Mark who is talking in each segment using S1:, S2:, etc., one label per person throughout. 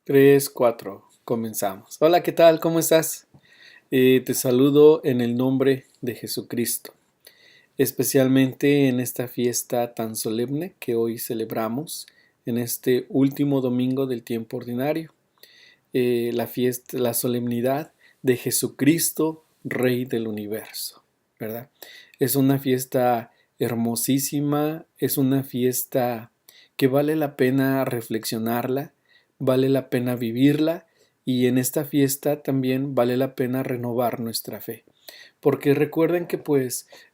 S1: 3, 4, comenzamos. Hola, ¿qué tal? ¿Cómo estás? Te saludo en el nombre de Jesucristo, especialmente en esta fiesta tan solemne que hoy celebramos, en este último domingo del tiempo ordinario, la fiesta, la solemnidad de Jesucristo, Rey del universo, ¿verdad? Es una fiesta hermosísima, es una fiesta que vale la pena reflexionarla, vale la pena vivirla y en esta fiesta también vale la pena renovar nuestra fe. Porque recuerden que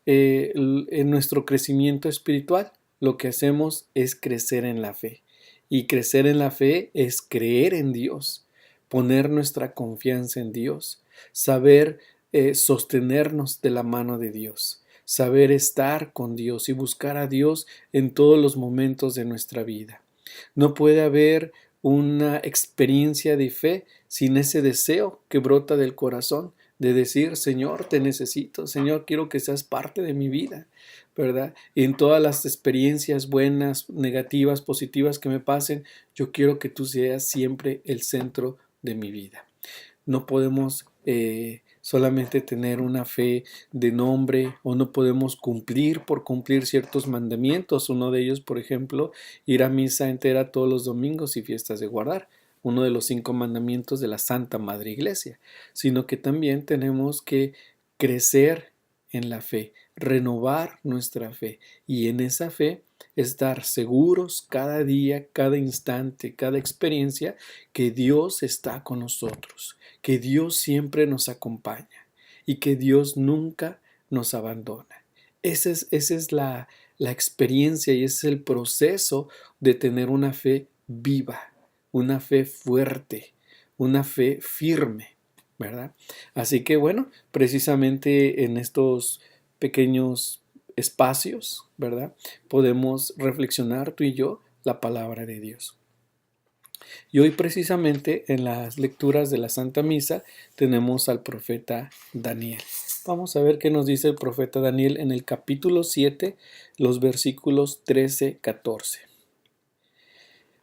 S1: en nuestro crecimiento espiritual lo que hacemos es crecer en la fe. Y crecer en la fe es creer en Dios, poner nuestra confianza en Dios, saber sostenernos de la mano de Dios, saber estar con Dios y buscar a Dios en todos los momentos de nuestra vida. No puede haber una experiencia de fe sin ese deseo que brota del corazón de decir, Señor, te necesito, Señor, quiero que seas parte de mi vida, ¿verdad? Y en todas las experiencias buenas, negativas, positivas que me pasen, yo quiero que tú seas siempre el centro de mi vida. No podemos solamente tener una fe de nombre o no podemos cumplir por cumplir ciertos mandamientos. Uno de ellos, por ejemplo, ir a misa entera todos los domingos y fiestas de guardar, uno de los 5 mandamientos de la Santa Madre Iglesia, sino que también tenemos que crecer en la fe, renovar nuestra fe y en esa fe estar seguros cada día, cada instante, cada experiencia que Dios está con nosotros, que Dios siempre nos acompaña y que Dios nunca nos abandona. Esa es la experiencia y ese es el proceso de tener una fe viva, una fe fuerte, una fe firme, ¿verdad? Así que bueno, precisamente en estos pequeños espacios, ¿verdad? Podemos reflexionar tú y yo la palabra de Dios. Y hoy precisamente en las lecturas de la Santa Misa tenemos al profeta Daniel. Vamos a ver qué nos dice el profeta Daniel en el capítulo 7, los versículos 13-14.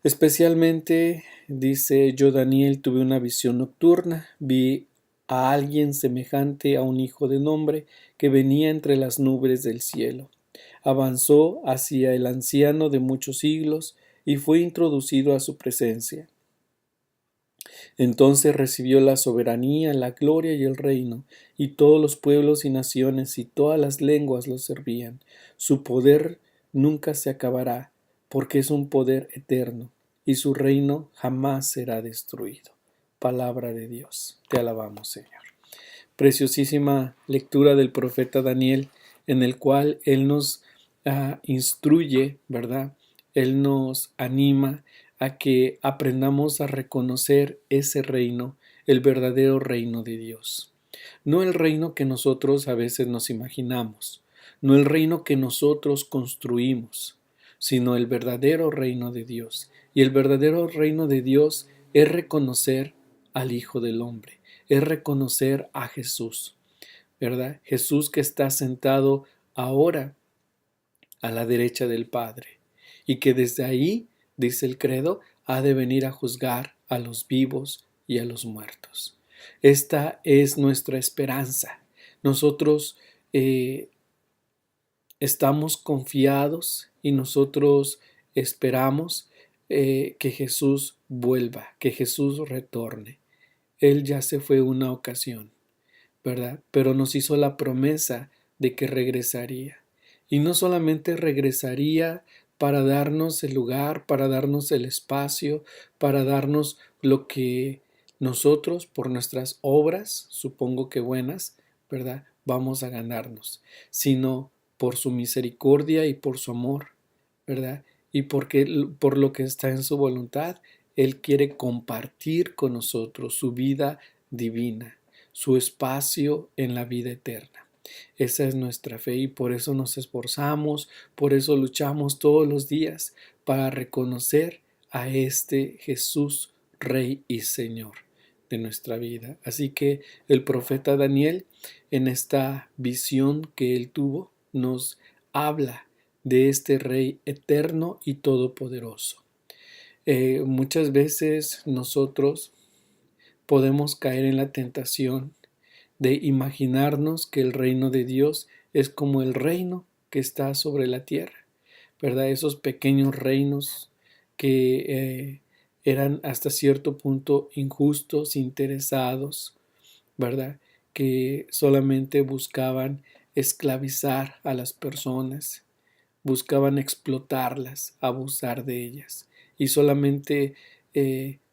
S1: Especialmente dice, yo Daniel tuve una visión nocturna, vi a alguien semejante a un hijo de hombre que venía entre las nubes del cielo. Avanzó hacia el anciano de muchos siglos y fue introducido a su presencia. Entonces recibió la soberanía, la gloria y el reino, y todos los pueblos y naciones y todas las lenguas lo servían. Su poder nunca se acabará, porque es un poder eterno, y su reino jamás será destruido. Palabra de Dios. Te alabamos, Señor. Preciosísima lectura del profeta Daniel, en el cual él nos instruye, ¿verdad? Él nos anima a que aprendamos a reconocer ese reino, el verdadero reino de Dios. No el reino que nosotros a veces nos imaginamos, no el reino que nosotros construimos, sino el verdadero reino de Dios. Y el verdadero reino de Dios es reconocer al Hijo del Hombre, es reconocer a Jesús, ¿verdad? Jesús que está sentado ahora a la derecha del Padre y que desde ahí, dice el credo, ha de venir a juzgar a los vivos y a los muertos. Esta es nuestra esperanza. Nosotros estamos confiados y nosotros esperamos que Jesús vuelva, que Jesús retorne. Él ya se fue una ocasión, ¿verdad? Pero nos hizo la promesa de que regresaría. Y no solamente regresaría para darnos el lugar, para darnos el espacio, para darnos lo que nosotros, por nuestras obras, supongo que buenas, ¿verdad? Vamos a ganarnos, sino por su misericordia y por su amor, ¿verdad? Y porque por lo que está en su voluntad, Él quiere compartir con nosotros su vida divina, su espacio en la vida eterna. Esa es nuestra fe y por eso nos esforzamos, por eso luchamos todos los días para reconocer a este Jesús, Rey y Señor de nuestra vida. Así que el profeta Daniel, en esta visión que él tuvo, nos habla de este Rey eterno y todopoderoso. Muchas veces nosotros podemos caer en la tentación de imaginarnos que el reino de Dios es como el reino que está sobre la tierra, ¿verdad? Esos pequeños reinos que eran hasta cierto punto injustos, interesados, ¿verdad? Que solamente buscaban esclavizar a las personas, buscaban explotarlas, abusar de ellas y solamente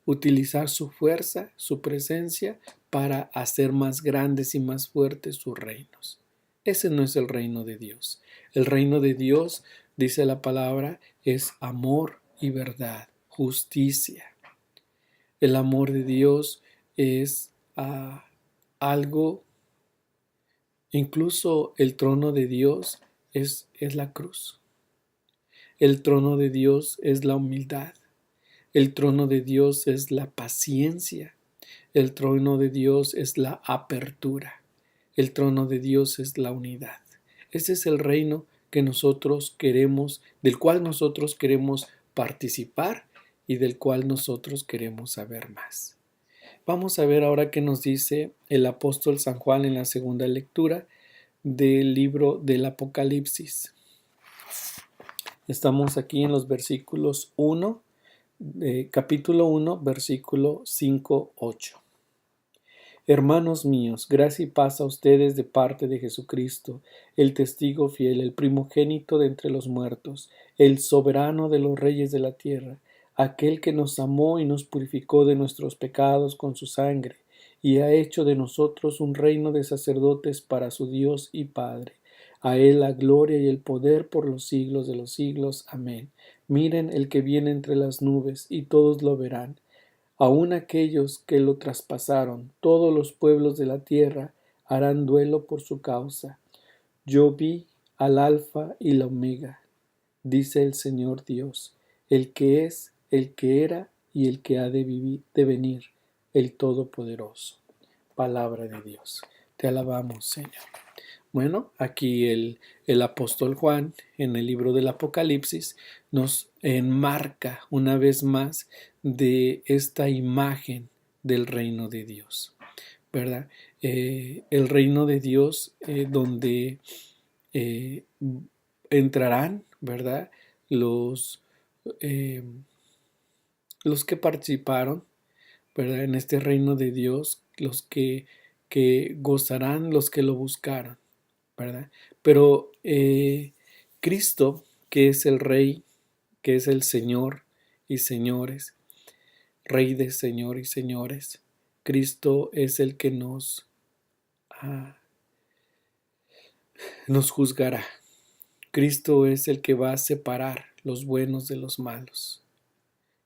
S1: utilizar su fuerza, su presencia para hacer más grandes y más fuertes sus reinos. Ese no es el reino de Dios. El reino de Dios, dice la palabra, es amor y verdad, justicia. El amor de Dios es algo, incluso el trono de Dios es la cruz. El trono de Dios es la humildad. El trono de Dios es la paciencia. El trono de Dios es la apertura. El trono de Dios es la unidad. Ese es el reino que nosotros queremos, del cual nosotros queremos participar y del cual nosotros queremos saber más. Vamos a ver ahora qué nos dice el apóstol San Juan en la segunda lectura del libro del Apocalipsis. Estamos aquí en los versículos 1, capítulo 1, versículo 5-8. Hermanos míos, gracia y paz a ustedes de parte de Jesucristo, el testigo fiel, el primogénito de entre los muertos, el soberano de los reyes de la tierra, aquel que nos amó y nos purificó de nuestros pecados con su sangre, y ha hecho de nosotros un reino de sacerdotes para su Dios y Padre. A él la gloria y el poder por los siglos de los siglos. Amén. Miren el que viene entre las nubes, y todos lo verán. Aun aquellos que lo traspasaron, todos los pueblos de la tierra harán duelo por su causa. Yo vi al Alfa y la Omega, dice el Señor Dios, el que es, el que era y el que ha de venir, el Todopoderoso. Palabra de Dios. Te alabamos, Señor. Bueno, aquí el apóstol Juan en el libro del Apocalipsis nos enmarca una vez más de esta imagen del reino de Dios, ¿verdad? El reino de Dios donde eh, entrarán, ¿verdad? Eh, los que participaron, ¿verdad? En este reino de Dios, que gozarán, los que lo buscaron, ¿verdad? Pero Cristo, que es el Rey, que es el Señor y señores, Rey de Señor y señores, Cristo es el que ah, nos juzgará. Cristo es el que va a separar los buenos de los malos.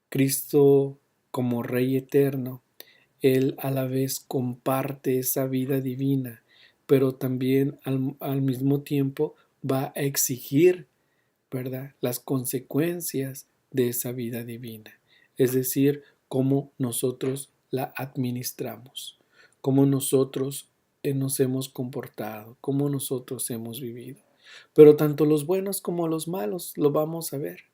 S1: Cristo, como Rey eterno, Él a la vez comparte esa vida divina, pero también al mismo tiempo va a exigir, ¿verdad?, las consecuencias de esa vida divina. Es decir, cómo nosotros la administramos, cómo nosotros nos hemos comportado, cómo nosotros hemos vivido. Pero tanto los buenos como los malos lo vamos a ver,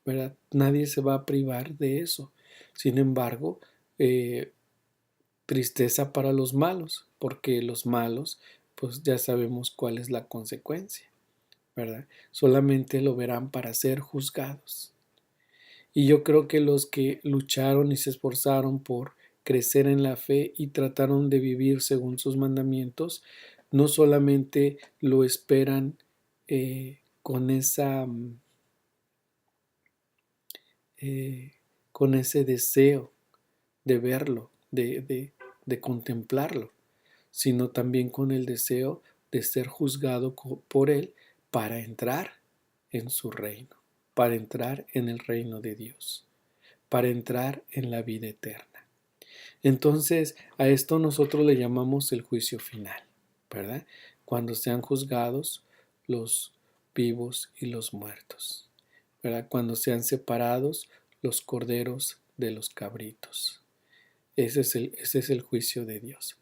S1: ¿verdad? Nadie se va a privar de eso. Sin embargo, tristeza para los malos, porque los malos, pues ya sabemos cuál es la consecuencia, ¿verdad? Solamente lo verán para ser juzgados. Y yo creo que los que lucharon y se esforzaron por crecer en la fe y trataron de vivir según sus mandamientos, no solamente lo esperan con con ese deseo de verlo, de contemplarlo, sino también con el deseo de ser juzgado por Él para entrar en su reino, para entrar en el reino de Dios, para entrar en la vida eterna. Entonces, a esto nosotros le llamamos el juicio final, ¿verdad? Cuando sean juzgados los vivos y los muertos, ¿verdad? Cuando sean separados los corderos de los cabritos. Ese es el juicio de Dios.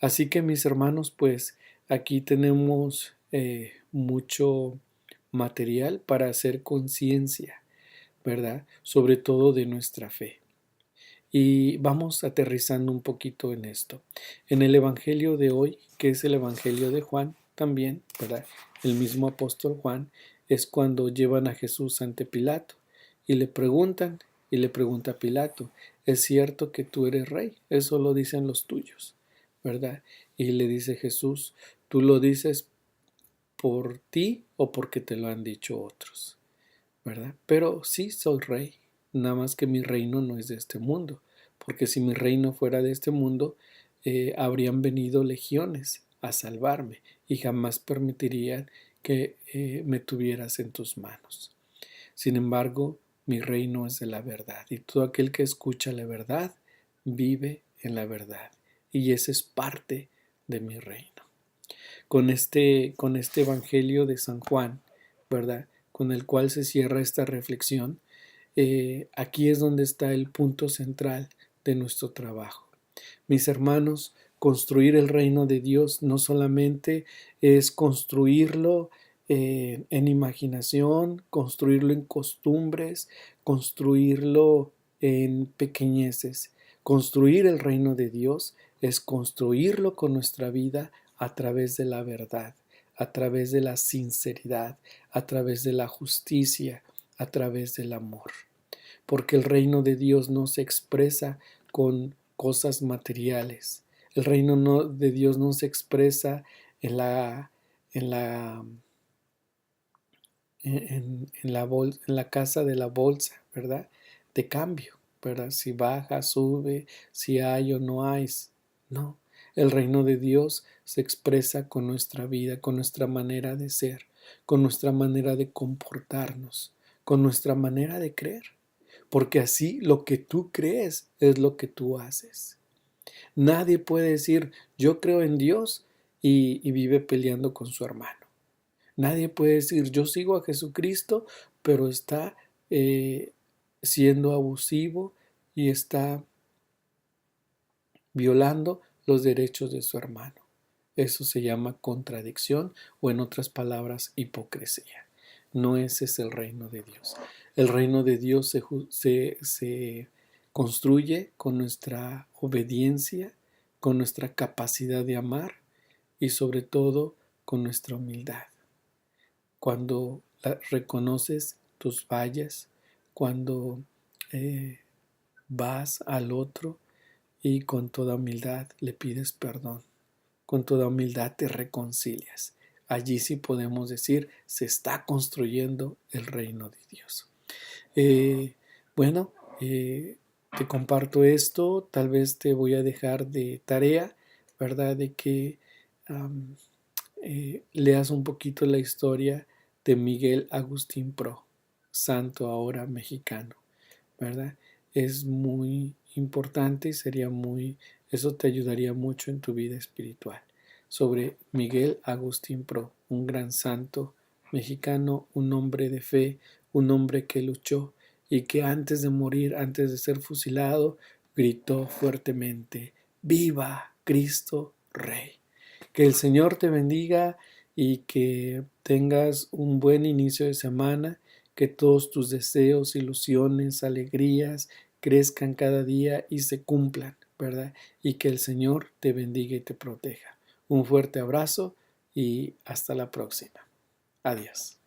S1: Así que mis hermanos, pues aquí tenemos mucho material para hacer conciencia, ¿verdad? Sobre todo de nuestra fe. Y vamos aterrizando un poquito en esto. En el Evangelio de hoy, que es el Evangelio de Juan también, ¿verdad? El mismo apóstol Juan, es cuando llevan a Jesús ante Pilato y le preguntan, y le pregunta a Pilato, ¿es cierto que tú eres rey? Eso lo dicen los tuyos, ¿verdad? Y le dice Jesús, ¿tú lo dices por ti o porque te lo han dicho otros? ¿Verdad? Pero sí soy rey, nada más que mi reino no es de este mundo, porque si mi reino fuera de este mundo, habrían venido legiones a salvarme y jamás permitirían que me tuvieras en tus manos. Sin embargo, mi reino es de la verdad y todo aquel que escucha la verdad vive en la verdad y ese es parte de mi reino. Con este Evangelio de San Juan, ¿verdad? Con el cual se cierra esta reflexión, aquí es donde está el punto central de nuestro trabajo. Mis hermanos, construir el reino de Dios no solamente es construirlo en imaginación, construirlo en costumbres, construirlo en pequeñeces. Construir el reino de Dios es construirlo con nuestra vida a través de la verdad, a través de la sinceridad, a través de la justicia, a través del amor. Porque el reino de Dios no se expresa con cosas materiales. El reino de Dios no se expresa en la, en la, en la casa de la bolsa, ¿verdad? De cambio, ¿verdad? Si baja, sube, si hay o no hay. No, el reino de Dios se expresa con nuestra vida, con nuestra manera de ser, con nuestra manera de comportarnos, con nuestra manera de creer. Porque así lo que tú crees es lo que tú haces. Nadie puede decir yo creo en Dios y vive peleando con su hermano. Nadie puede decir yo sigo a Jesucristo, pero está eh, siendo abusivo y está violando los derechos de su hermano. Eso se llama contradicción o en otras palabras hipocresía. No ese es el reino de Dios. El reino de Dios se construye con nuestra obediencia, con nuestra capacidad de amar y sobre todo con nuestra humildad. Cuando reconoces tus fallas, cuando vas al otro y con toda humildad le pides perdón, con toda humildad te reconcilias. Allí sí podemos decir, se está construyendo el reino de Dios. Eh, bueno, te comparto esto, tal vez te voy a dejar de tarea, ¿verdad? De que leas un poquito la historia de Miguel Agustín Pro, santo ahora mexicano, ¿verdad? Es muy importante y eso te ayudaría mucho en tu vida espiritual. Sobre Miguel Agustín Pro, un gran santo mexicano, un hombre de fe, un hombre que luchó y que antes de morir, antes de ser fusilado, gritó fuertemente, ¡Viva Cristo Rey! Que el Señor te bendiga y que tengas un buen inicio de semana, que todos tus deseos, ilusiones, alegrías crezcan cada día y se cumplan, ¿verdad? Y que el Señor te bendiga y te proteja. Un fuerte abrazo y hasta la próxima. Adiós.